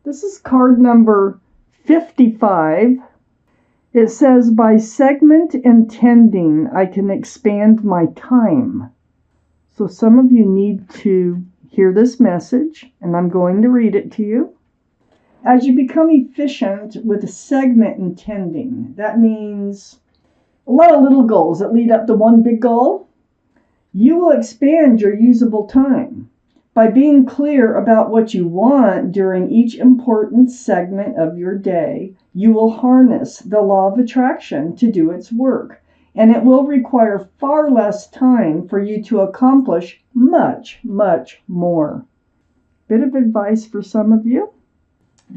This is card number 55. It says, by segment intending, I can expand my time. So some of you need to hear this message, and I'm going to read it to you. As you become efficient with segment intending, that means a lot of little goals that lead up to one big goal, you will expand your usable time. By being clear about what you want during each important segment of your day, you will harness the law of attraction to do its work, and it will require far less time for you to accomplish much, much more. Bit of advice for some of you.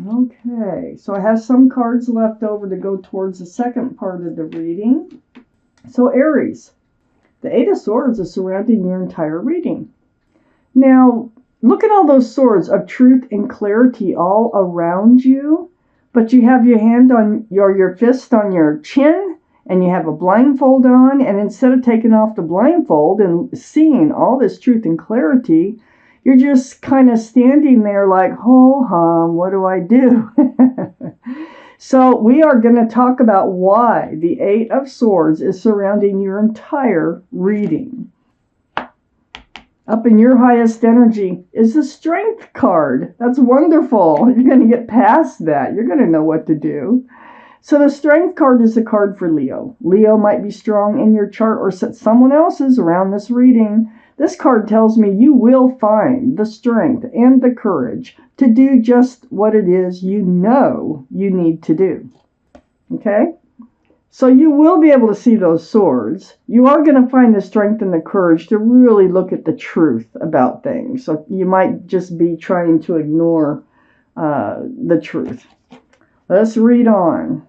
Okay, so I have some cards left over to go towards the second part of the reading. So Aries, the Eight of Swords is surrounding your entire reading. Now, look at all those swords of truth and clarity all around you, but you have your hand on your fist on your chin, and you have a blindfold on, and instead of taking off the blindfold and seeing all this truth and clarity, you're just kind of standing there like, ho hum, what do I do? So we are going to talk about why the Eight of Swords is surrounding your entire reading. Up in your highest energy is the Strength card. That's wonderful. You're going to get past that. You're going to know what to do. So the Strength card is a card for Leo. Leo might be strong in your chart or someone else's around this reading. This card tells me you will find the strength and the courage to do just what it is you know you need to do. Okay? So you will be able to see those swords. You are going to find the strength and the courage to really look at the truth about things. So you might just be trying to ignore the truth. Let's read on.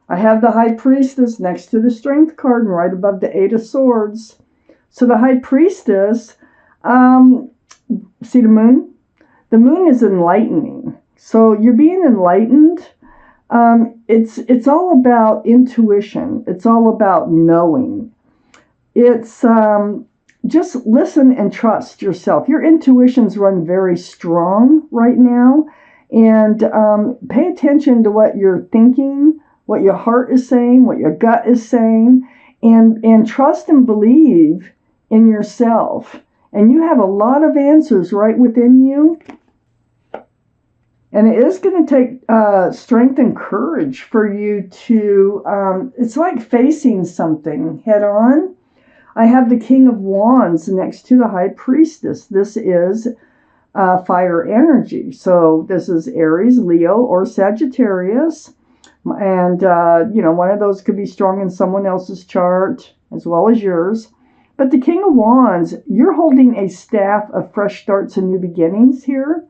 I have the High Priestess next to the Strength card and right above the Eight of Swords. So the High Priestess, see the moon? The moon is enlightening. So you're being enlightened. It's all about intuition. It's all about knowing. It's just listen and trust yourself. Your intuitions run very strong right now. And pay attention to what you're thinking, what your heart is saying, what your gut is saying, and trust and believe in yourself. And you have a lot of answers right within you. And it is going to take strength and courage for you to, it's like facing something head on. I have the King of Wands next to the High Priestess. This is fire energy. So this is Aries, Leo, or Sagittarius. And, one of those could be strong in someone else's chart as well as yours. But the King of Wands, you're holding a staff of fresh starts and new beginnings here.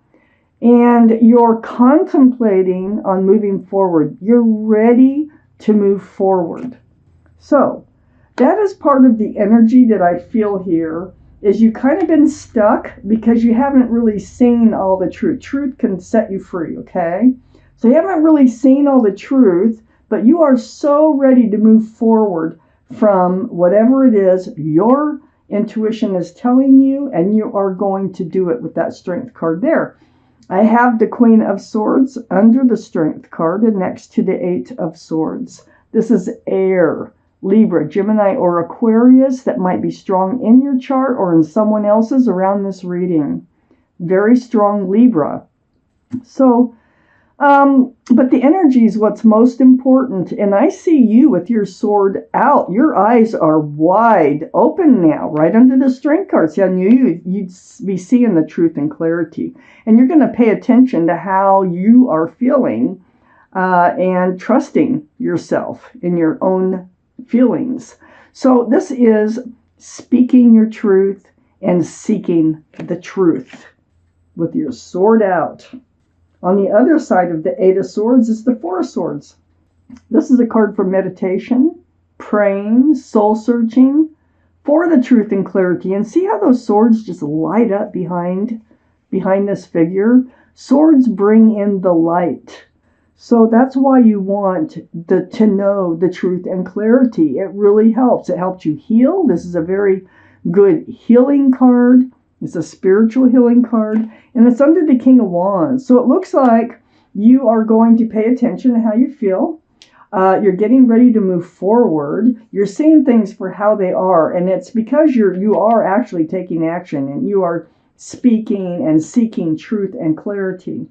And you're contemplating on moving forward. You're ready to move forward. So that is part of the energy that I feel here. Is you kind of been stuck because you haven't really seen all the truth. Truth can set you free, okay? So you haven't really seen all the truth, but you are so ready to move forward from whatever it is your intuition is telling you, and you are going to do it with that Strength card there. I have the Queen of Swords under the Strength card and next to the Eight of Swords. This is air. Libra, Gemini, or Aquarius that might be strong in your chart or in someone else's around this reading. Very strong Libra. So, but the energy is what's most important. And I see you with your sword out. Your eyes are wide open now, right under the Strength card. See, I knew you'd be seeing the truth and clarity. And you're going to pay attention to how you are feeling and trusting yourself in your own feelings. So this is speaking your truth and seeking the truth with your sword out. On the other side of the Eight of Swords is the Four of Swords. This is a card for meditation, praying, soul searching for the truth and clarity. And see how those swords just light up behind this figure? Swords bring in the light. So that's why you want to know the truth and clarity. It really helps. It helps you heal. This is a very good healing card. It's a spiritual healing card. And it's under the King of Wands. So it looks like You are going to pay attention to how you feel. You're getting ready to move forward. You're seeing things for how they are, and it's because you are actually taking action and you are speaking and seeking truth and clarity.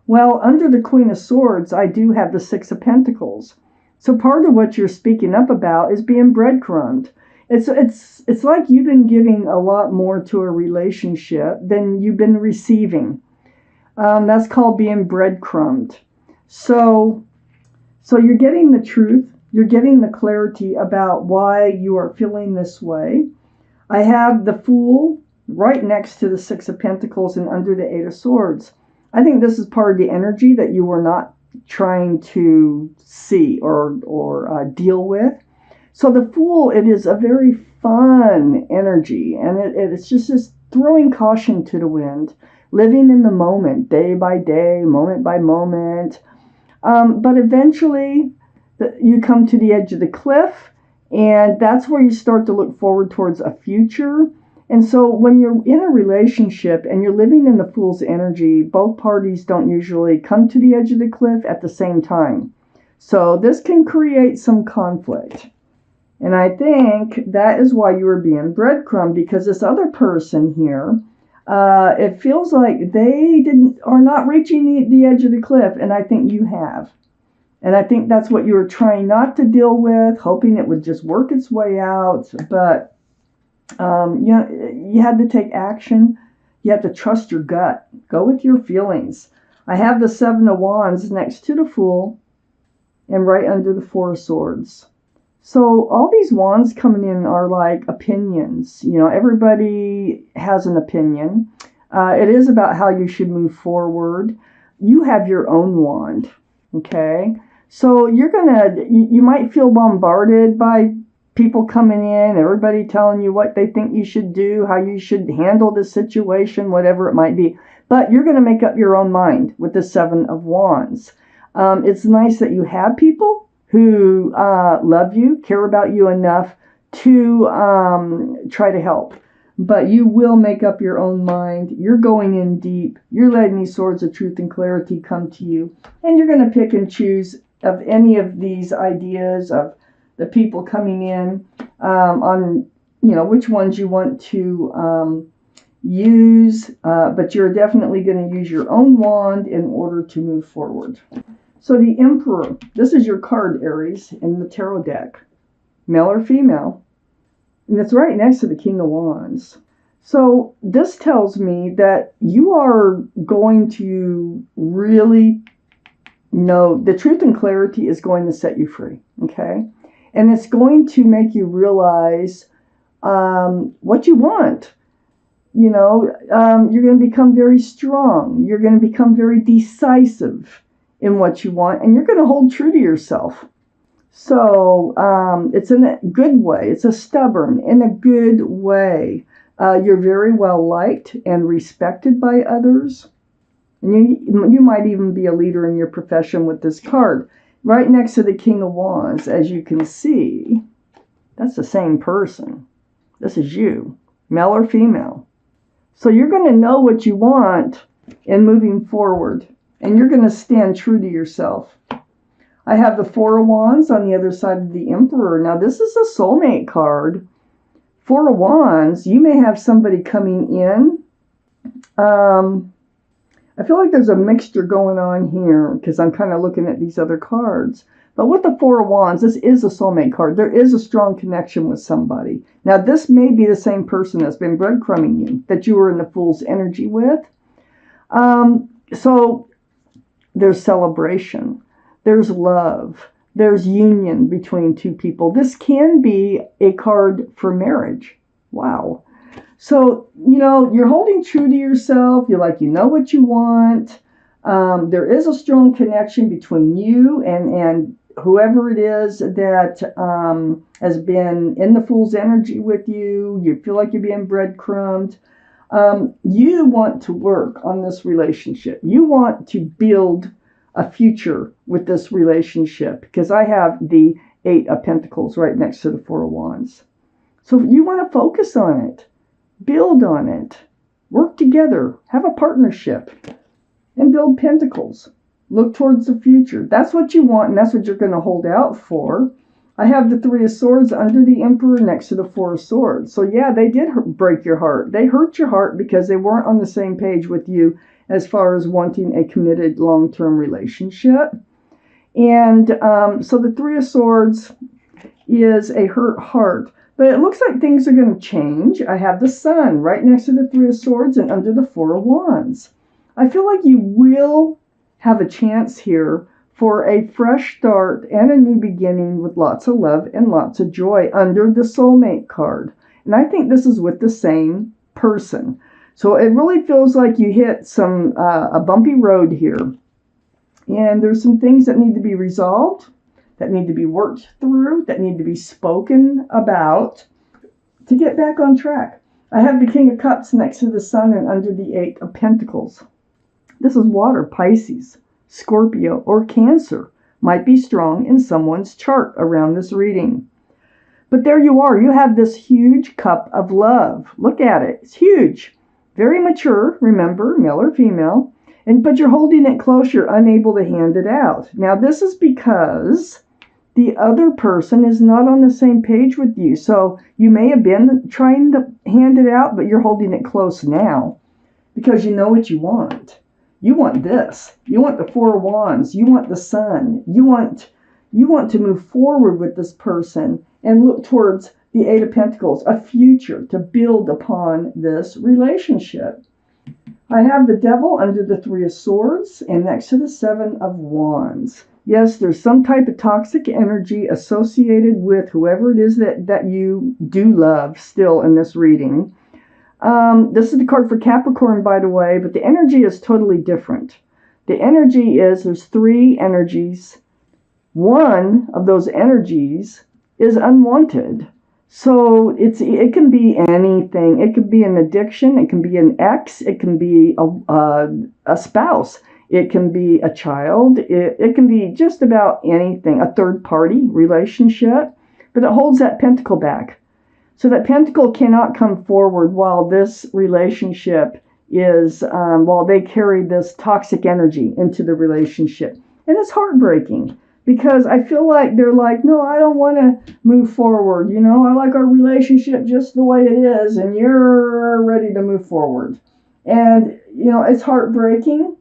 Well, under the Queen of Swords, I do have the Six of Pentacles. So part of what you're speaking up about is being breadcrumbed. It's like you've been giving a lot more to a relationship than you've been receiving. That's called being breadcrumbed. So you're getting the truth. You're getting the clarity about why you are feeling this way. I have the Fool right next to the Six of Pentacles and under the Eight of Swords. I think this is part of the energy that you were not trying to see or deal with. So the Fool, it is a very fun energy, and it's just throwing caution to the wind, living in the moment, day by day, moment by moment. But eventually you come to the edge of the cliff, and that's where you start to look forward towards a future. And so when you're in a relationship and you're living in the Fool's energy, both parties don't usually come to the edge of the cliff at the same time. So this can create some conflict. And I think that is why you are being breadcrumbed, because this other person here, it feels like they are not reaching the edge of the cliff, and I think you have. And I think that's what you were trying not to deal with, hoping it would just work its way out. But you had to take action. You have to trust your gut. Go with your feelings. I have the Seven of Wands next to the Fool and right under the Four of Swords. So all these wands coming in are like opinions. Everybody has an opinion. It is about how you should move forward. You have your own wand, okay? So you might feel bombarded by people coming in, everybody telling you what they think you should do, how you should handle the situation, whatever it might be. But you're going to make up your own mind with the Seven of Wands. It's nice that you have people who love you, care about you enough to try to help. But you will make up your own mind. You're going in deep. You're letting these swords of truth and clarity come to you. And you're going to pick and choose of any of these ideas of the people coming in on, which ones you want to use. But you're definitely going to use your own wand in order to move forward. So the Emperor, this is your card, Aries, in the tarot deck. Male or female. And it's right next to the King of Wands. So this tells me that you are going to really know the truth and clarity is going to set you free, okay? And it's going to make you realize what you want. You're going to become very strong. You're going to become very decisive in what you want, and you're going to hold true to yourself. So it's in a good way. It's a stubborn in a good way. You're very well liked and respected by others. And you might even be a leader in your profession with this card. Right next to the King of Wands, as you can see, that's the same person. This is you, male or female. So you're going to know what you want in moving forward. And you're going to stand true to yourself. I have the Four of Wands on the other side of the Emperor. Now, this is a soulmate card. Four of Wands, you may have somebody coming in. I feel like there's a mixture going on here because I'm kind of looking at these other cards. But with the Four of Wands, this is a soulmate card. There is a strong connection with somebody. Now, this may be the same person that's been breadcrumbing you, that you were in the Fool's energy with. So there's celebration, there's love, there's union between two people. This can be a card for marriage. Wow. So, you're holding true to yourself. You're like, you know what you want. There is a strong connection between you and whoever it is that has been in the Fool's energy with you. You feel like you're being breadcrumbed. You want to work on this relationship. You want to build a future with this relationship, because I have the Eight of Pentacles right next to the Four of Wands. So you want to focus on it, build on it, work together, have a partnership, and build pentacles. Look towards the future. That's what you want, and that's what you're going to hold out for. I have the Three of Swords under the Emperor next to the Four of Swords. So yeah, they did break your heart. They hurt your heart because they weren't on the same page with you as far as wanting a committed long-term relationship. And so the Three of Swords is a hurt heart. But it looks like things are going to change. I have the Sun right next to the Three of Swords and under the Four of Wands. I feel like you will have a chance here for a fresh start and a new beginning with lots of love and lots of joy under the soulmate card. And I think this is with the same person. So it really feels like you hit a bumpy road here. And there's some things that need to be resolved, that need to be worked through, that need to be spoken about to get back on track. I have the King of Cups next to the Sun and under the Eight of Pentacles. This is water, Pisces, Scorpio, or Cancer might be strong in someone's chart around this reading. But there you are. You have this huge cup of love. Look at it. It's huge. Very mature, remember, male or female. But you're holding it close. You're unable to hand it out. Now, this is because the other person is not on the same page with you. So you may have been trying to hand it out, but you're holding it close now because you know what you want. You want this. You want the Four of Wands. You want the Sun. You want to move forward with this person and look towards the Eight of Pentacles, a future to build upon this relationship. I have the Devil under the Three of Swords and next to the Seven of Wands. Yes, there's some type of toxic energy associated with whoever it is that you do love still in this reading. This is the card for Capricorn, by the way, but the energy is totally different. The energy is, there's three energies. One of those energies is unwanted. So it can be anything. It could be an addiction. It can be an ex. It can be a spouse. It can be a child. It can be just about anything, a third party relationship. But it holds that pentacle back. So that pentacle cannot come forward while this relationship is, while they carry this toxic energy into the relationship. And it's heartbreaking. Because I feel like they're like, no, I don't want to move forward. You know, I like our relationship just the way it is, and you're ready to move forward. And, you know, it's heartbreaking.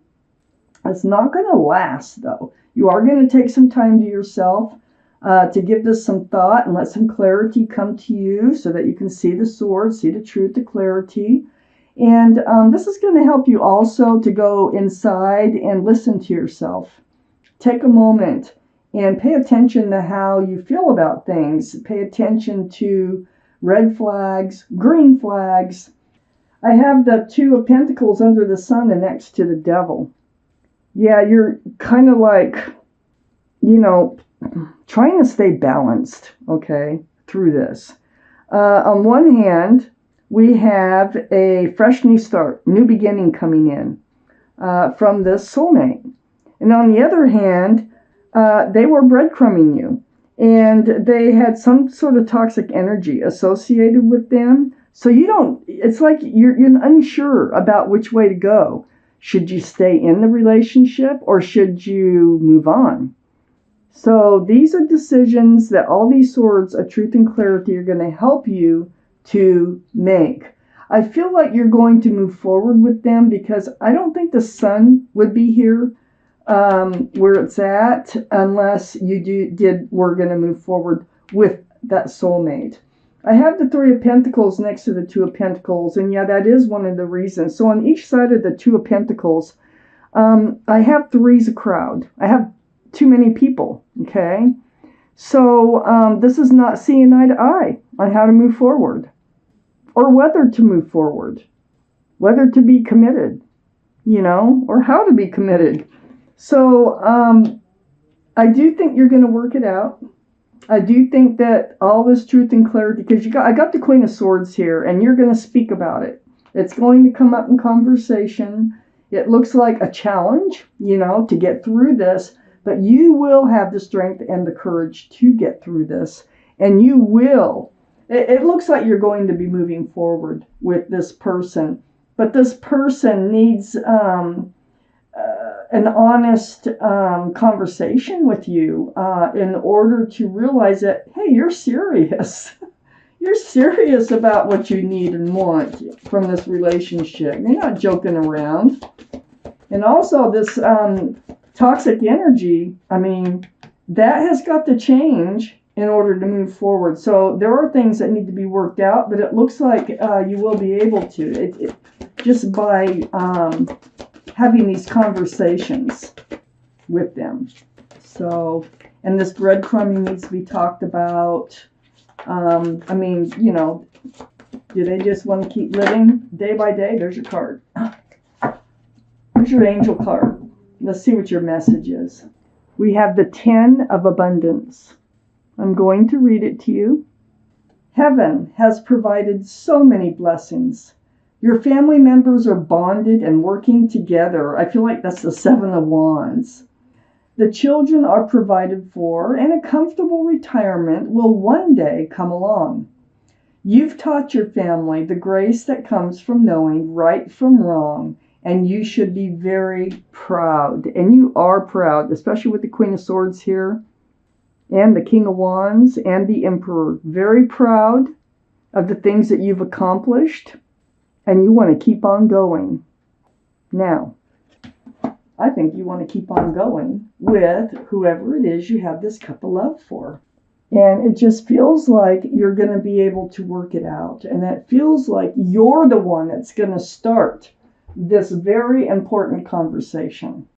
It's not going to last, though. You are going to take some time to yourself to give this some thought and let some clarity come to you so that you can see the sword, see the truth, the clarity. And this is going to help you also to go inside and listen to yourself. Take a moment and pay attention to how you feel about things. Pay attention to red flags, green flags. I have the Two of Pentacles under the Sun and next to the Devil. Yeah, you're kind of like, you know, trying to stay balanced, okay, through this. On one hand, we have a fresh new start, new beginning coming in from this soulmate. And on the other hand, they were breadcrumbing you, and they had some sort of toxic energy associated with them. So it's like you're unsure about which way to go. Should you stay in the relationship or should you move on? So these are decisions that all these swords of truth and clarity are going to help you to make. I feel like you're going to move forward with them because I don't think the Sun would be here where it's at unless we're going to move forward with that soulmate. I have the Three of Pentacles next to the Two of Pentacles, and yeah, that is one of the reasons. So on each side of the Two of Pentacles, I have three's a crowd. I have too many people, okay? So this is not seeing eye to eye on how to move forward or whether to move forward, whether to be committed, you know, or how to be committed. So I do think you're going to work it out. I do think that all this truth and clarity, because I got the Queen of Swords here, and you're going to speak about it. It's going to come up in conversation. It looks like a challenge, you know, to get through this, but you will have the strength and the courage to get through this, and you will. It looks like you're going to be moving forward with this person, but this person needs an honest conversation with you in order to realize that, hey, you're serious. You're serious about what you need and want from this relationship. You're not joking around. And also this toxic energy, I mean, that has got to change in order to move forward. So there are things that need to be worked out, but it looks like you will be able to. Just by having these conversations with them. So, and this breadcrumbing needs to be talked about. I mean, you know, do they just want to keep living day by day? There's your card. Here's your angel card. Let's see what your message is. We have the 10 of abundance. I'm going to read it to you. Heaven has provided so many blessings. Your family members are bonded and working together. I feel like that's the 7 of Wands. The children are provided for, and a comfortable retirement will one day come along. You've taught your family the grace that comes from knowing right from wrong, and you should be very proud. And you are proud, especially with the Queen of Swords here, and the King of Wands, and the Emperor. Very proud of the things that you've accomplished, and you want to keep on going. Now, I think you want to keep on going with whoever it is you have this cup of love for. And it just feels like you're going to be able to work it out. And it feels like you're the one that's going to start this very important conversation.